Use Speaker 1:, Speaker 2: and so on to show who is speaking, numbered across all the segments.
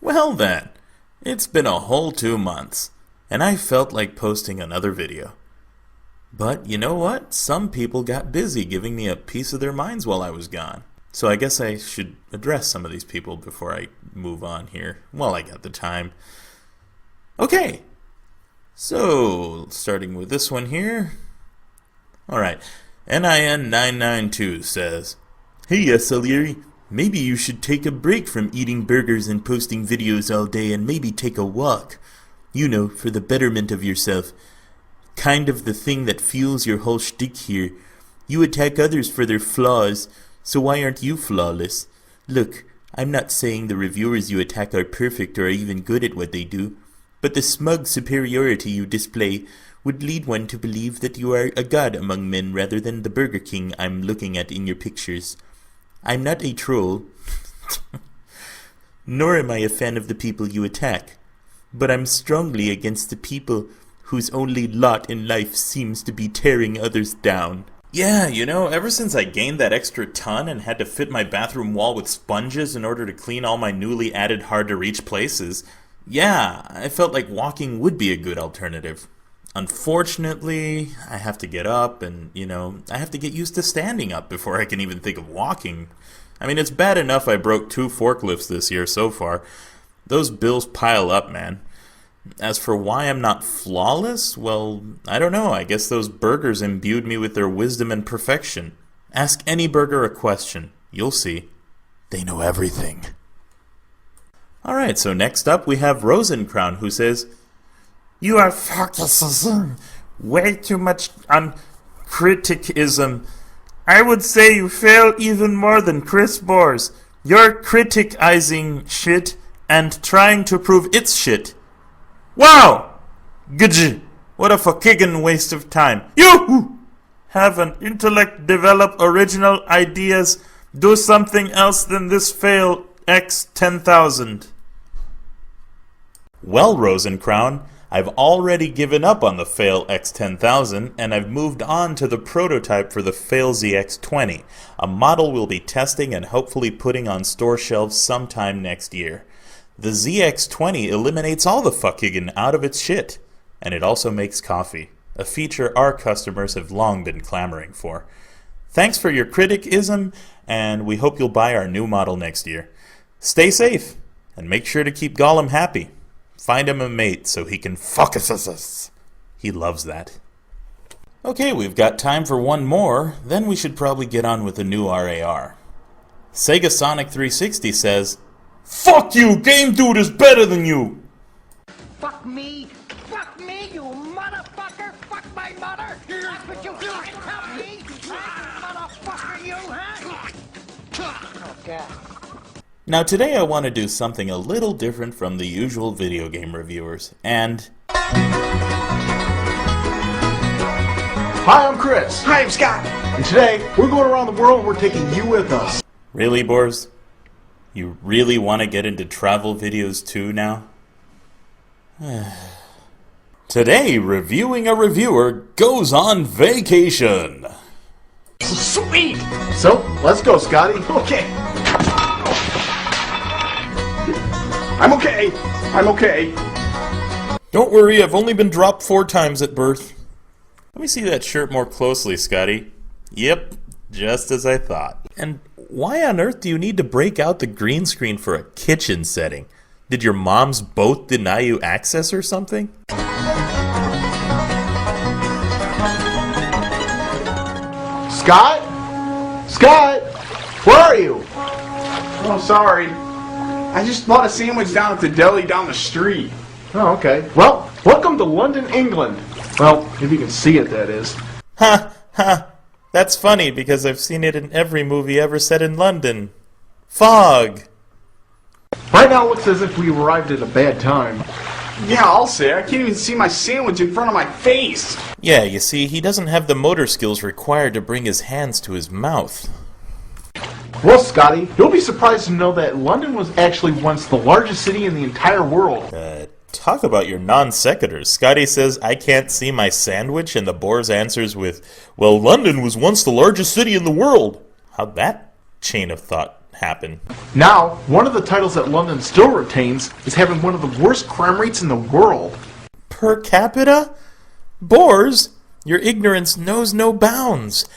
Speaker 1: Well then, it's been a whole 2 months, and I felt like posting another video. But you know what? Some people got busy giving me a piece of their minds while I was gone. So I guess I should address some of these people before I move on here, while I got the time. Okay, so starting with this one here. Alright, NIN992 says, "Hey Asalieri, maybe you should take a break from eating burgers and posting videos all day and maybe take a walk. You know, for the betterment of yourself. Kind of the thing that fuels your whole shtick here. You attack others for their flaws, so why aren't you flawless? Look, I'm not saying the reviewers you attack are perfect or even good at what they do, but the smug superiority you display would lead one to believe that you are a god among men rather than the Burger King I'm looking at in your pictures. I'm not a troll, nor am I a fan of the people you attack, but I'm strongly against the people whose only lot in life seems to be tearing others down." Yeah, you know, ever since I gained that extra ton and had to fit my bathroom wall with sponges in order to clean all my newly added hard-to-reach places, yeah, I felt like walking would be a good alternative. Unfortunately, I have to get up and, I have to get used to standing up before I can even think of walking. I mean, it's bad enough I broke 2 forklifts this year so far. Those bills pile up, man. As for why I'm not flawless, well, I don't know. I guess those burgers imbued me with their wisdom and perfection. Ask any burger a question. You'll see. They know everything. Alright, so next up we have Rosencrown, who says, "You are focusing way too much on criticism. I would say you fail even more than Chris Bores. You're criticizing shit and trying to prove it's shit. Wow! Gudgy! What a fucking waste of time. You have an intellect, develop original ideas, do something else than this fail X 10,000. Well, Rosencrown, I've already given up on the Fail X10000 and I've moved on to the prototype for the Fail ZX20, a model we'll be testing and hopefully putting on store shelves sometime next year. The ZX20 eliminates all the fucking out of its shit, and it also makes coffee, a feature our customers have long been clamoring for. Thanks for your criticism, and we hope you'll buy our new model next year. Stay safe, and make sure to keep Gollum happy. Find him a mate so he can fuck us. He loves that. Okay, we've got time for one more, then we should probably get on with the new RAR. Sega Sonic 360 says, "Fuck you! Game Dude is better than you!"
Speaker 2: Fuck me, you motherfucker! Fuck my mother! That's what you fucking tell me! Motherfucker, you, huh? Oh, God.
Speaker 1: Now today I want to do something a little different from the usual video game reviewers, and...
Speaker 3: Hi, I'm Chris.
Speaker 4: Hi, I'm Scott.
Speaker 3: And today, we're going around the world and we're taking you with us.
Speaker 1: Really, Bors? You really want to get into travel videos too now? Today, reviewing a reviewer goes on vacation.
Speaker 4: Sweet!
Speaker 3: So, let's go, Scotty.
Speaker 4: Okay. I'm okay.
Speaker 1: Don't worry, I've only been dropped 4 times at birth. Let me see that shirt more closely, Scotty. Yep, just as I thought. And why on earth do you need to break out the green screen for a kitchen setting? Did your moms both deny you access or something?
Speaker 3: Scott? Scott? Where are you?
Speaker 4: Oh, sorry. I just bought a sandwich down at the deli down the street.
Speaker 3: Oh, okay. Well, welcome to London, England. Well, if you can see it, that is.
Speaker 1: Ha! That's funny because I've seen it in every movie ever set in London. Fog!
Speaker 3: Right now it looks as if we arrived at a bad time.
Speaker 4: Yeah, I'll say. I can't even see my sandwich in front of my face.
Speaker 1: Yeah, you see, he doesn't have the motor skills required to bring his hands to his mouth.
Speaker 3: Well, Scotty, you'll be surprised to know that London was actually once the largest city in the entire world.
Speaker 1: Talk about your non sequiturs. Scotty says, "I can't see my sandwich," and the Boars answers with, "Well, London was once the largest city in the world." How'd that chain of thought happen.
Speaker 3: Now, one of the titles that London still retains is having one of the worst crime rates in the world.
Speaker 1: Per capita? Boars, your ignorance knows no bounds.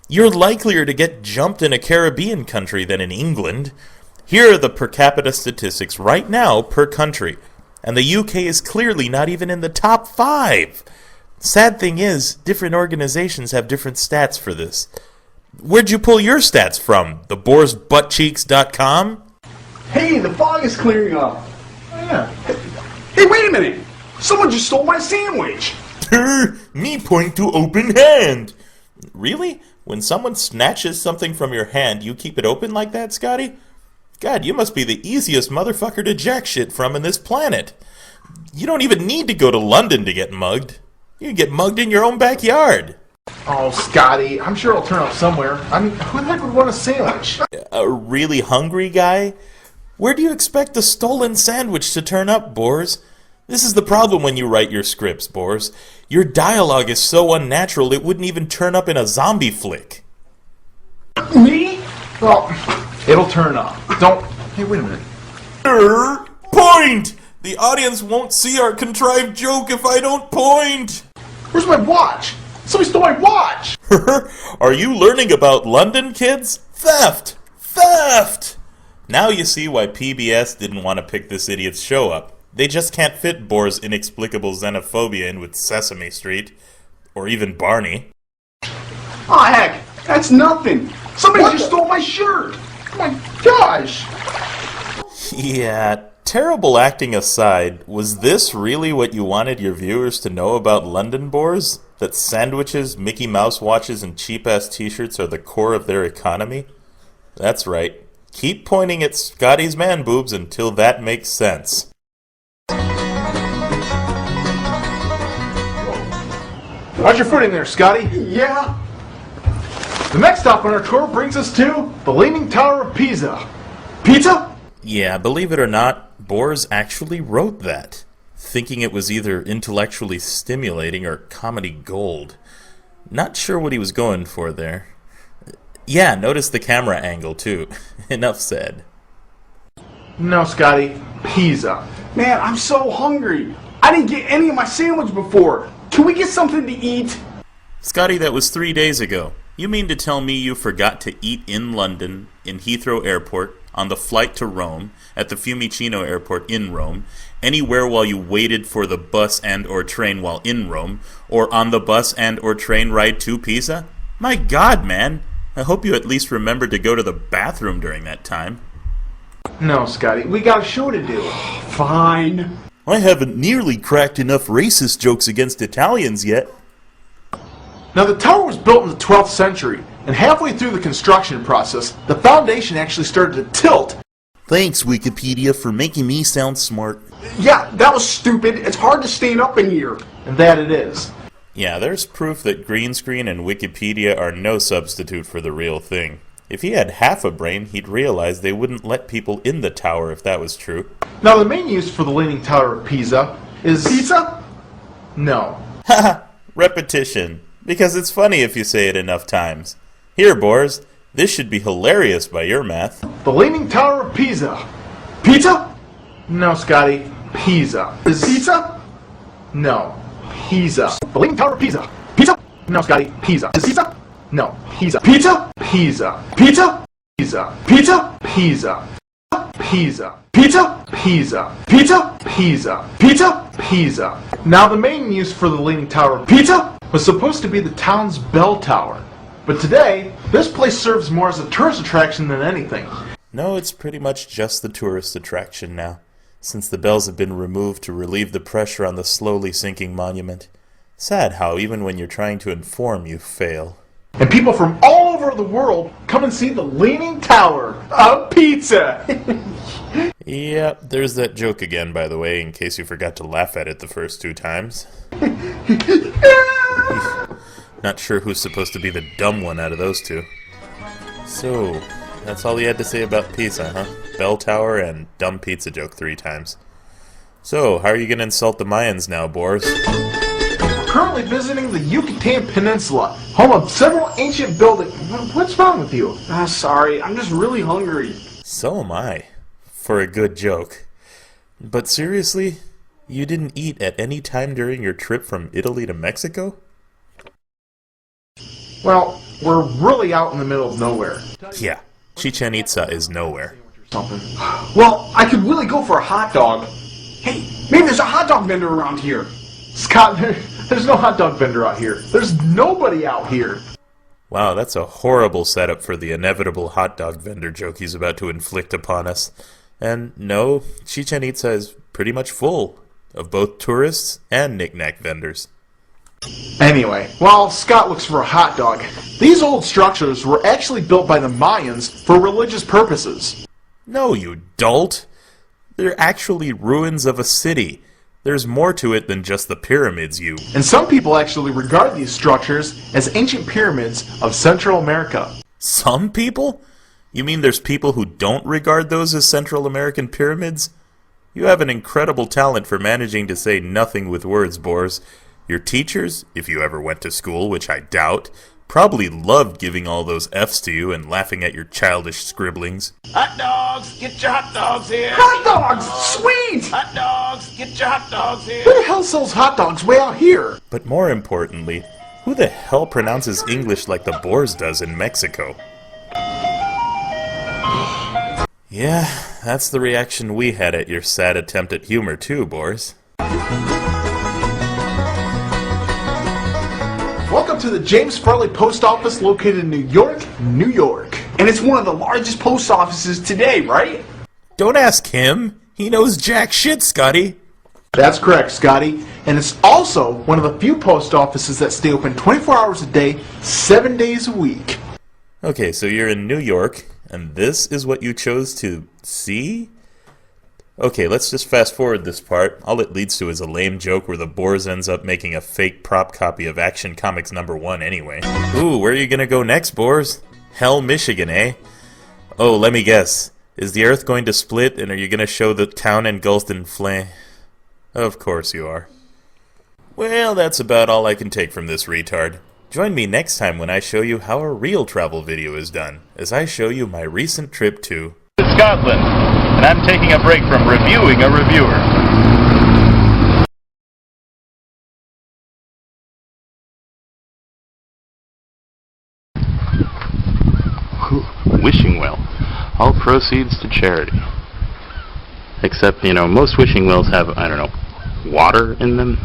Speaker 1: You're likelier to get jumped in a Caribbean country than in England. Here are the per capita statistics right now per country, and the UK is clearly not even in the top 5. Sad thing is, different organizations have different stats for this. Where'd you pull your stats from? TheBoarsButtCheeks.com?
Speaker 4: Hey, the fog is clearing up.
Speaker 3: Oh, yeah.
Speaker 4: Hey, wait a minute! Someone just stole my sandwich!
Speaker 1: Me point to open hand. Really? When someone snatches something from your hand, you keep it open like that, Scotty? God, you must be the easiest motherfucker to jack shit from in this planet. You don't even need to go to London to get mugged. You can get mugged in your own backyard.
Speaker 3: Oh, Scotty, I'm sure it'll turn up somewhere. I mean, who the heck would want a sandwich?
Speaker 1: A really hungry guy? Where do you expect the stolen sandwich to turn up, Boars? This is the problem when you write your scripts, Boars. Your dialogue is so unnatural it wouldn't even turn up in a zombie flick.
Speaker 4: Me?
Speaker 3: Well, it'll turn up. Don't... Hey, wait a minute.
Speaker 1: Point! The audience won't see our contrived joke if I don't point!
Speaker 3: Where's my watch? Somebody stole my watch!
Speaker 1: Are you learning about London, kids? Theft! Theft! Now you see why PBS didn't want to pick this idiot's show up. They just can't fit Boar's inexplicable xenophobia in with Sesame Street. Or even Barney.
Speaker 4: Aw, heck, that's nothing! Somebody just stole my shirt!
Speaker 3: Oh my gosh!
Speaker 1: Yeah, terrible acting aside, was this really what you wanted your viewers to know about London, Boars? That sandwiches, Mickey Mouse watches, and cheap-ass t-shirts are the core of their economy? That's right. Keep pointing at Scotty's man boobs until that makes sense.
Speaker 3: Watch your footing there, Scotty.
Speaker 4: Yeah?
Speaker 3: The next stop on our tour brings us to the Leaning Tower of Pisa. Pizza?
Speaker 1: Yeah, believe it or not, Boars actually wrote that, thinking it was either intellectually stimulating or comedy gold. Not sure what he was going for there. Yeah, notice the camera angle too. Enough said.
Speaker 3: No, Scotty. Pisa.
Speaker 4: Man, I'm so hungry. I didn't get any of my sandwich before. Can we get something to eat?
Speaker 1: Scotty, that was 3 days ago. You mean to tell me you forgot to eat in London, in Heathrow Airport, on the flight to Rome, at the Fiumicino Airport in Rome, anywhere while you waited for the bus and or train while in Rome, or on the bus and or train ride to Pisa? My God, man! I hope you at least remembered to go to the bathroom during that time.
Speaker 3: No, Scotty. We got a show to do.
Speaker 4: Fine.
Speaker 1: I haven't nearly cracked enough racist jokes against Italians yet.
Speaker 3: Now, the tower was built in the 12th century, and halfway through the construction process, the foundation actually started to tilt.
Speaker 1: Thanks, Wikipedia, for making me sound smart.
Speaker 4: Yeah, that was stupid. It's hard to stand up in here.
Speaker 3: And that it is.
Speaker 1: Yeah, there's proof that green screen and Wikipedia are no substitute for the real thing. If he had half a brain, he'd realize they wouldn't let people in the tower if that was true.
Speaker 3: Now, the main use for the Leaning Tower of Pisa is... Pizza? No.
Speaker 1: Haha, repetition. Because it's funny if you say it enough times. Here, Boars, this should be hilarious by your math.
Speaker 3: The Leaning Tower of Pisa.
Speaker 4: Pizza?
Speaker 3: No, Scotty. Pisa. Is
Speaker 4: Pizza?
Speaker 3: No. Pisa. The Leaning Tower of Pisa. Pizza? No, Scotty. Pisa. Is Pizza? No. Pisa.
Speaker 4: Pizza?
Speaker 3: Pisa.
Speaker 4: Pizza?
Speaker 3: Pisa.
Speaker 4: Pizza?
Speaker 3: Pisa. Pisa.
Speaker 4: Pizza?
Speaker 3: Pisa.
Speaker 4: Pizza?
Speaker 3: Pisa.
Speaker 4: Pizza?
Speaker 3: Pisa. Now, the main use for the Leaning Tower of
Speaker 4: Pizza?
Speaker 3: was supposed to be the town's bell tower. But today, this place serves more as a tourist attraction than anything.
Speaker 1: No, it's pretty much just the tourist attraction now, since the bells have been removed to relieve the pressure on the slowly sinking monument. Sad how, even when you're trying to inform, you fail.
Speaker 3: And people from all over the world come and see the Leaning Tower of Pizza.
Speaker 1: Yep, there's that joke again, by the way, in case you forgot to laugh at it the first 2 times. Not sure who's supposed to be the dumb one out of those two. So, that's all you had to say about pizza, huh? Bell tower and dumb pizza joke 3 times. So, how are you gonna insult the Mayans now, Boars?
Speaker 3: Currently visiting the Yucatan Peninsula, home of several ancient buildings. What's wrong with you?
Speaker 4: Sorry, I'm just really hungry.
Speaker 1: So am I. For a good joke. But seriously, you didn't eat at any time during your trip from Italy to Mexico?
Speaker 3: Well, we're really out in the middle of nowhere.
Speaker 1: Yeah, Chichen Itza is nowhere.
Speaker 3: Something.
Speaker 4: Well, I could really go for a hot dog. Hey, maybe there's a hot dog vendor around here.
Speaker 3: Scott, there's no hot dog vendor out here. There's nobody out here.
Speaker 1: Wow, that's a horrible setup for the inevitable hot dog vendor joke he's about to inflict upon us. And no, Chichen Itza is pretty much full of both tourists and knick-knack vendors.
Speaker 3: Anyway, while Scott looks for a hot dog, these old structures were actually built by the Mayans for religious purposes.
Speaker 1: No, you dolt! They're actually ruins of a city. There's more to it than just the pyramids, you...
Speaker 3: And some people actually regard these structures as ancient pyramids of Central America.
Speaker 1: Some people? You mean there's people who don't regard those as Central American pyramids? You have an incredible talent for managing to say nothing with words, Boris. Your teachers, if you ever went to school, which I doubt, probably loved giving all those F's to you and laughing at your childish scribblings.
Speaker 2: Hot dogs! Get your hot dogs here!
Speaker 3: Hot dogs! Sweet!
Speaker 2: Hot dogs! Get your hot dogs here!
Speaker 3: Who the hell sells hot dogs way out here?
Speaker 1: But more importantly, who the hell pronounces English like the Boers does in Mexico? Yeah, that's the reaction we had at your sad attempt at humor too, Boris.
Speaker 3: Welcome to the James Farley Post Office located in New York, New York.
Speaker 4: And it's one of the largest post offices today, right?
Speaker 1: Don't ask him! He knows jack shit, Scotty!
Speaker 3: That's correct, Scotty. And it's also one of the few post offices that stay open 24 hours a day, 7 days a week.
Speaker 1: Okay, so you're in New York, and this is what you chose to see? Okay, let's just fast forward this part. All it leads to is a lame joke where the Boers ends up making a fake prop copy of Action Comics #1 anyway. Ooh, where are you gonna go next, Boers? Hell, Michigan, eh? Oh, let me guess. Is the Earth going to split, and are you gonna show the town engulfed in flame? Of course you are. Well, that's about all I can take from this retard. Join me next time when I show you how a real travel video is done, as I show you my recent trip to
Speaker 5: Scotland, and I'm taking a break from reviewing a reviewer. Wishing well. All proceeds to charity. Except, you know, most wishing wells have, I don't know, water in them.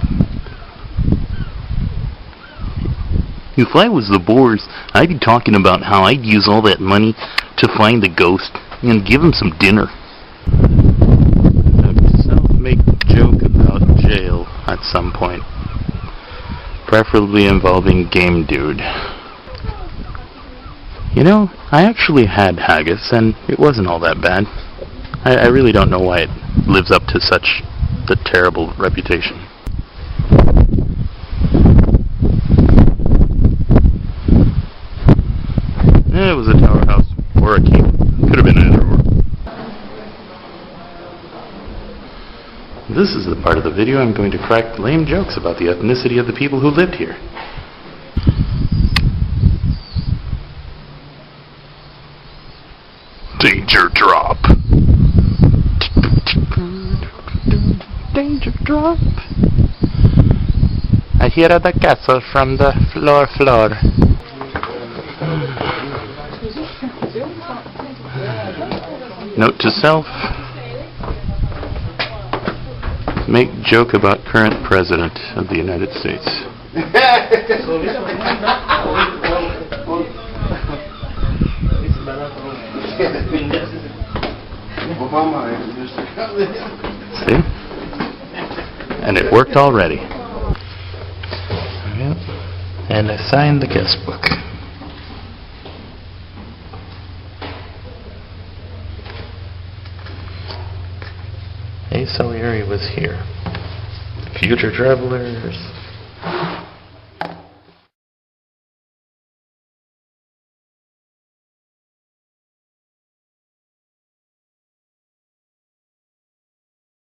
Speaker 5: If I was the Boers, I'd be talking about how I'd use all that money to find the ghost and give him some dinner. A self-made joke about jail at some point. Preferably involving Game Dude. You know, I actually had haggis, and it wasn't all that bad. I really don't know why it lives up to such a terrible reputation. It was a tower house, or a keep. Could have been either or. This is the part of the video I'm going to crack lame jokes about the ethnicity of the people who lived here. Danger drop. Danger drop. I hear the castle from the floor. Note to self. Make joke about current president of the United States. See? And it worked already. Yep. And I signed the guest book. Asalieri was here. Future travelers.